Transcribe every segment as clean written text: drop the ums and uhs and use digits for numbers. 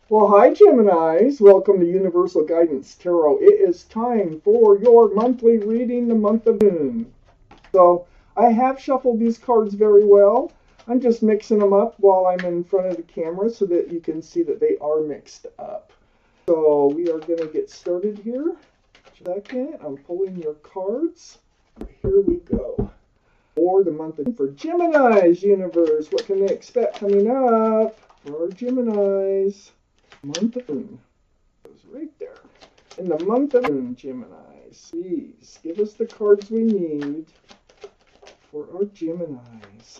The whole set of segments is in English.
Well, hi, Geminis. Welcome to Universal Guidance Tarot. It is time for your monthly reading, the month of June. So, I have shuffled these cards very well. I'm just mixing them up while I'm in front of the camera so that you can see that they are mixed up. So, we are going to get started here. Second, I'm pulling your cards. Here we go. For the month of for Gemini's universe, what can they expect coming up for our Geminis? Month of June goes right there. In the month of June, Geminis, please give us the cards we need for our Geminis.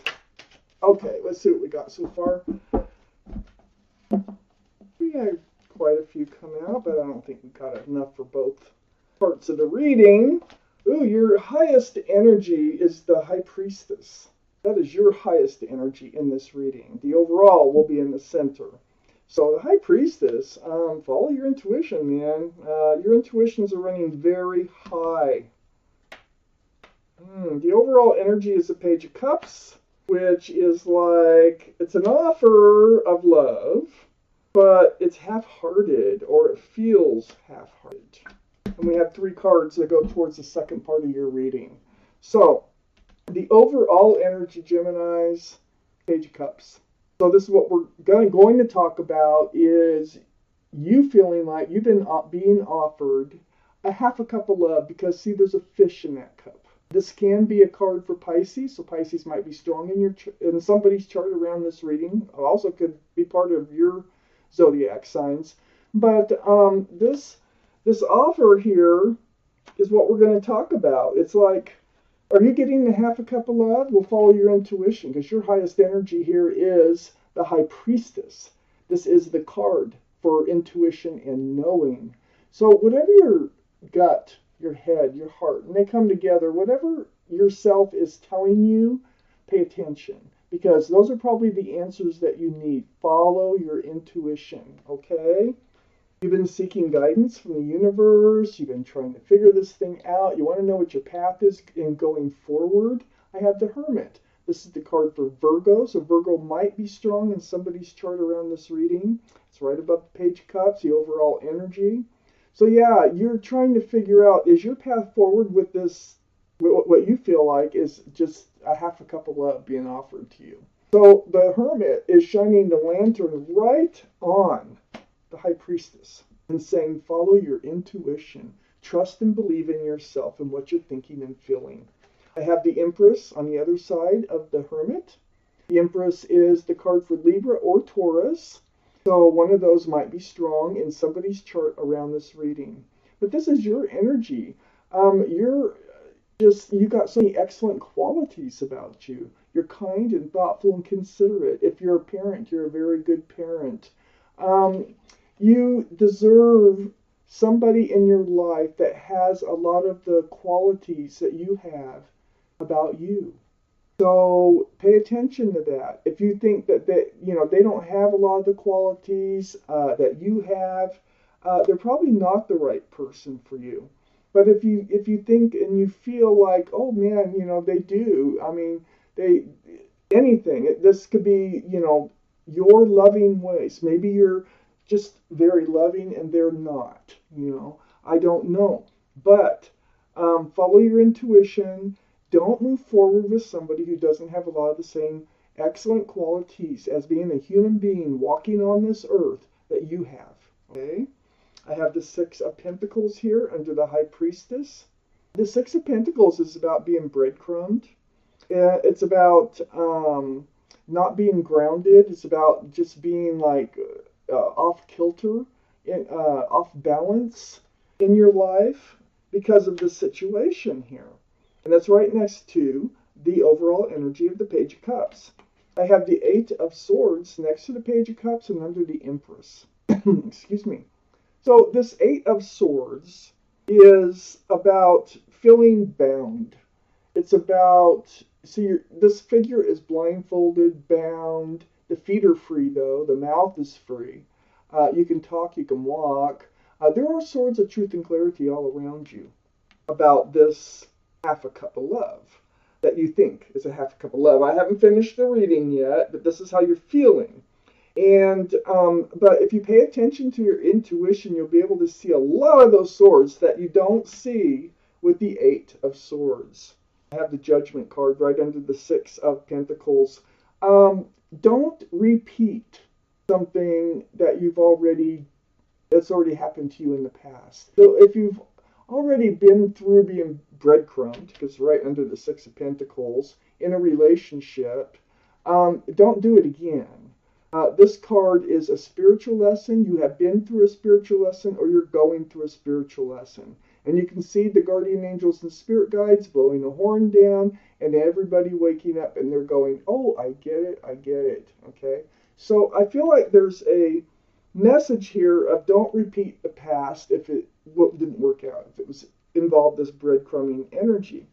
Okay, let's see what we got so far. We had quite a few come out, but I don't think we got enough for both parts of the reading. Ooh, your highest energy is the High Priestess. That is your highest energy in this reading. The overall will be in the center. So the High Priestess, follow your intuition, man. Your intuitions are running very high. The overall energy is the Page of Cups, which is like, it's an offer of love, but it's half-hearted, or it feels half-hearted. And we have 3 cards that go towards the second part of your reading. So, the overall energy, Geminis, Page of Cups. So this is what we're going to talk about is you feeling like you've been being offered a half a cup of love because, see, there's a fish in that cup. This can be a card for Pisces, so Pisces might be strong in somebody's chart around this reading. Also could be part of your zodiac signs. But this offer here is what we're going to talk about. It's like, are you getting the half a cup of love? We'll follow your intuition because your highest energy here is the High Priestess. This is the card for intuition and knowing. So whatever your gut, your head, your heart, and they come together, whatever yourself is telling you, pay attention because those are probably the answers that you need. Follow your intuition, okay? You've been seeking guidance from the universe. You've been trying to figure this thing out. You want to know what your path is in going forward. I have the Hermit. This is the card for Virgo. So Virgo might be strong in somebody's chart around this reading. It's right above the Page of Cups, the overall energy. So yeah, you're trying to figure out, is your path forward with this, what you feel like is just a half a cup of love being offered to you. So the Hermit is shining the lantern right on the High Priestess and saying, follow your intuition. Trust and believe in yourself and what you're thinking and feeling. I have the Empress on the other side of the Hermit. The Empress is the card for Libra or Taurus. So one of those might be strong in somebody's chart around this reading. But this is your energy. You got so many excellent qualities about you. You're kind and thoughtful and considerate. If you're a parent, you're a very good parent. You deserve somebody in your life that has a lot of the qualities that you have about you. So pay attention to that. If you think that they don't have a lot of the qualities that you have, they're probably not the right person for you. But if you think and you feel like, oh man, they do. I mean, anything. This could be, your loving ways. Maybe you're just very loving and they're not. I don't know. But follow your intuition. Don't move forward with somebody who doesn't have a lot of the same excellent qualities as being a human being walking on this earth that you have. Okay? I have the 6 of Pentacles here under the High Priestess. The 6 of Pentacles is about being breadcrumbed. It's about not being grounded. It's about just being like off kilter, off balance in your life because of the situation here. And that's right next to the overall energy of the Page of Cups. I have the 8 of Swords next to the Page of Cups and under the Empress. Excuse me. So this 8 of Swords is about feeling bound. It's about, this figure is blindfolded, bound. The feet are free, though. The mouth is free. You can talk, you can walk. There are swords of truth and clarity all around you about this half a cup of love that you think is a half a cup of love. I haven't finished the reading yet, but this is how you're feeling. And but if you pay attention to your intuition, you'll be able to see a lot of those swords that you don't see with the Eight of Swords. I have the Judgment card right under the Six of Pentacles. Don't repeat something that's already happened to you in the past. So if you've already been through being breadcrumbed, because right under the Six of Pentacles, in a relationship, don't do it again. This card is a spiritual lesson. You have been through a spiritual lesson, or you're going through a spiritual lesson. And you can see the guardian angels and spirit guides blowing a horn down, and everybody waking up, and they're going, oh, I get it, I get it. Okay? So I feel like there's a message here of don't repeat the past if it didn't work out, if it was involved this breadcrumbing energy.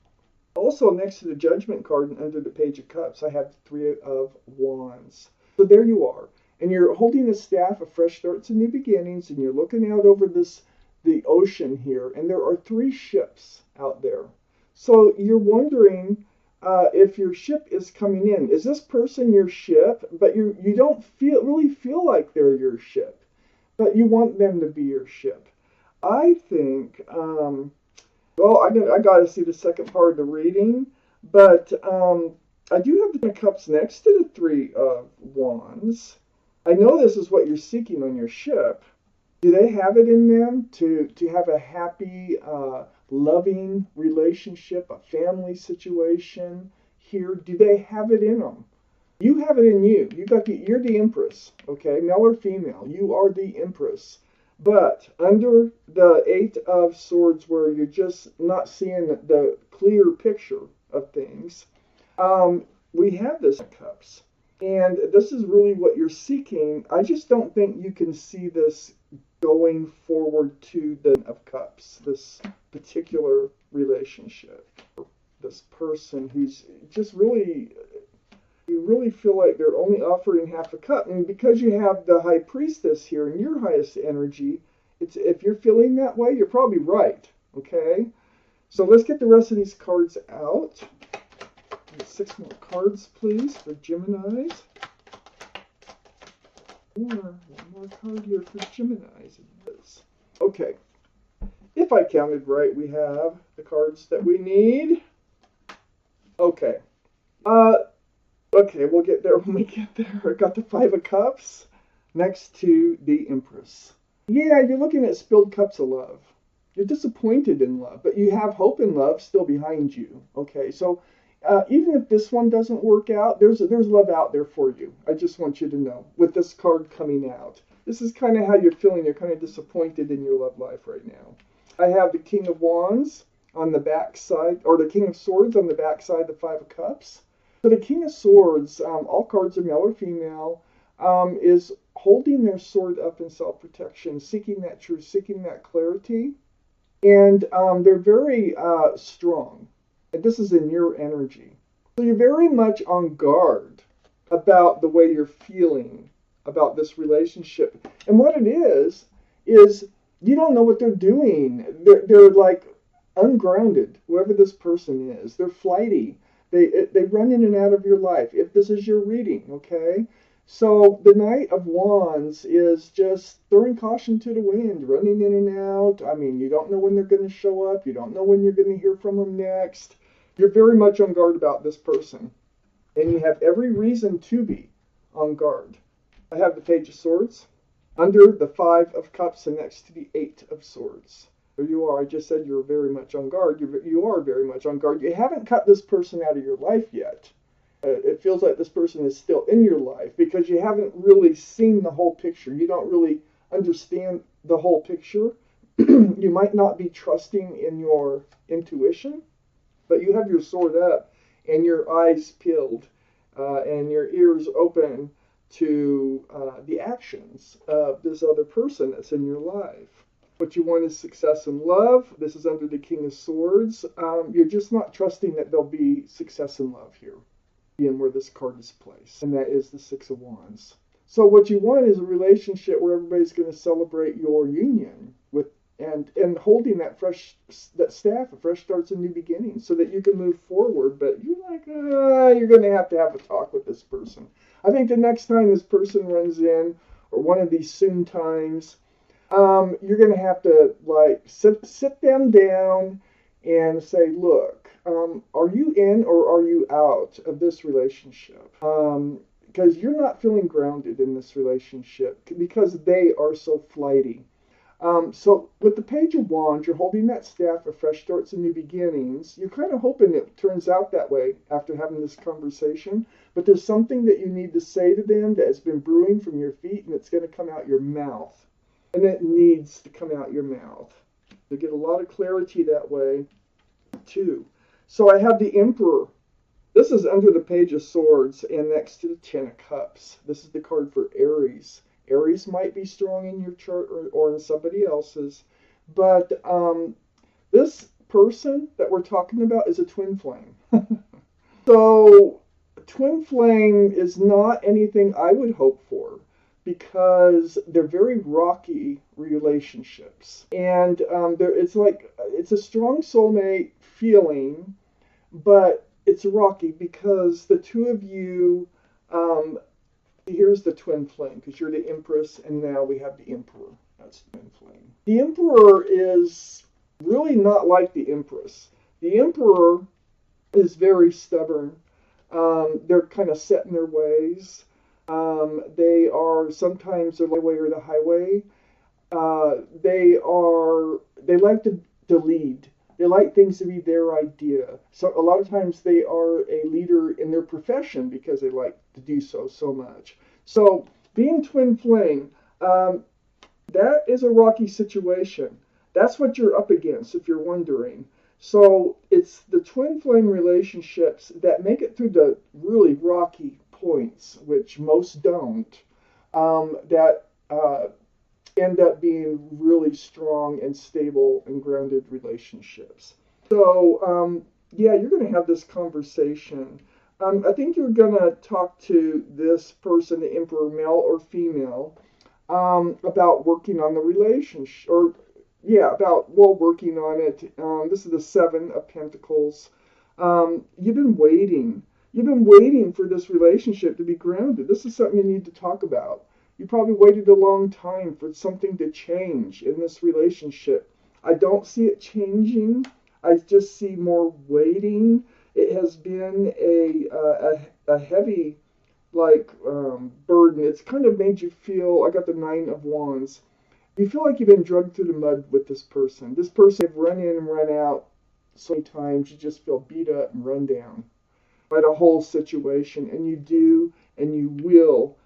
Also, next to the Judgment card and under the Page of Cups, I have the Three of Wands. So there you are, and you're holding a staff of fresh starts and new beginnings, and you're looking out over the ocean here, and there are 3 ships out there. So you're wondering if your ship is coming in. Is this person your ship? But you don't really feel like they're your ship, but you want them to be your ship. I think, well, I got to see the second part of the reading, but I do have the Cups next to the Three of Wands. I know this is what you're seeking on your ship. Do they have it in them to have a happy, loving relationship, a family situation here? Do they have it in them? You have it in you. You're the Empress, okay? Male or female, you are the Empress. But under the Eight of Swords, where you're just not seeing the clear picture of things, we have this Cups. And this is really what you're seeking. I just don't think you can see this going forward to the of Cups, this particular relationship. This person who's just really, you really feel like they're only offering half a cup. And because you have the High Priestess here in your highest energy, if you're feeling that way, you're probably right. Okay? So let's get the rest of these cards out. 6 more cards, please, for Geminis. One more card here for Geminis. It is. Okay. If I counted right, we have the cards that we need. Okay. Okay, we'll get there when we get there. I got the Five of Cups next to the Empress. Yeah, you're looking at spilled cups of love. You're disappointed in love, but you have hope in love still behind you. Okay, so even if this one doesn't work out, there's love out there for you. I just want you to know, with this card coming out. This is kind of how you're feeling. You're kind of disappointed in your love life right now. I have the King of Wands on the back side, or the King of Swords on the back side, the Five of Cups. So the King of Swords, all cards are male or female, is holding their sword up in self-protection, seeking that truth, seeking that clarity. And they're very strong. And this is in your energy. So you're very much on guard about the way you're feeling about this relationship. And what it is you don't know what they're doing. They're like ungrounded, whoever this person is. They're flighty. They run in and out of your life, if this is your reading, okay? So the Knight of Wands is just throwing caution to the wind, running in and out. I mean, you don't know when they're going to show up. You don't know when you're going to hear from them next. You're very much on guard about this person. And you have every reason to be on guard. I have the Page of Swords under the Five of Cups and next to the Eight of Swords. There you are. I just said you're very much on guard. You are very much on guard. You haven't cut this person out of your life yet. It feels like this person is still in your life because you haven't really seen the whole picture. You don't really understand the whole picture. You might not be trusting in your intuition, but you have your sword up and your eyes peeled and your ears open to the actions of this other person that's in your life. What you want is success in love. This is under the King of Swords. You're just not trusting that there'll be success in love here, being where this card is placed. And that is the Six of Wands. So what you want is a relationship where everybody's going to celebrate your union with and holding that staff of fresh starts and new beginnings so that you can move forward. But you're like, you're going to have a talk with this person. I think the next time this person runs in, or one of these soon times, you're going to have to like sit them down and say, look, are you in or are you out of this relationship? Because you're not feeling grounded in this relationship because they are so flighty. So with the Page of Wands, you're holding that staff of fresh starts and new beginnings. You're kind of hoping it turns out that way after having this conversation. But there's something that you need to say to them that has been brewing from your feet, and it's going to come out your mouth. And it needs to come out your mouth. You get a lot of clarity that way, too. So I have the Emperor. This is under the Page of Swords and next to the Ten of Cups. This is the card for Aries. Aries might be strong in your chart or in somebody else's. But this person that we're talking about is a twin flame. So twin flame is not anything I would hope for because they're very rocky relationships. And it's a strong soulmate feeling, but it's rocky because the two of you, here's the twin flame, because you're the Empress, and now we have the Emperor. That's the twin flame. The Emperor is really not like the Empress. The Emperor is very stubborn. They're kind of set in their ways. They are sometimes the way or the highway. They like to lead. They like things to be their idea. So a lot of times they are a leader in their profession because they like to do so much. So being twin flame, that is a rocky situation. That's what you're up against if you're wondering. So it's the twin flame relationships that make it through the really rocky points, which most don't, that end up being really strong and stable and grounded relationships. So, yeah, you're going to have this conversation. I think you're going to talk to this person, the Emperor, male or female, about working on the relationship, or working on it. This is the Seven of Pentacles. You've been waiting. You've been waiting for this relationship to be grounded. This is something you need to talk about. You probably waited a long time for something to change in this relationship. I don't see it changing. I just see more waiting. It has been a heavy burden. It's kind of made you feel. I got the Nine of Wands. You feel like you've been dragged through the mud with this person. This person have run in and run out so many times. You just feel beat up and run down by the whole situation, and you do and you will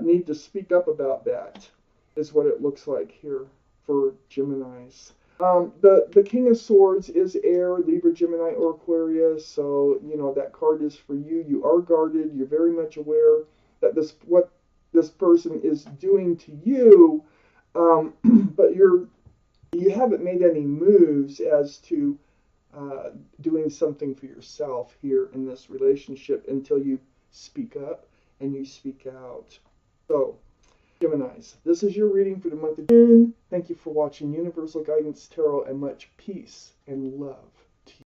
need to speak up about that, is what it looks like here for Geminis. The King of Swords is air, Libra, Gemini, or Aquarius, so that card is for you. You are guarded. You're very much aware that what this person is doing to you, but you haven't made any moves as to doing something for yourself here in this relationship until you speak up and you speak out. So, Geminis, this is your reading for the month of June. Thank you for watching Universal Guidance Tarot, and much peace and love.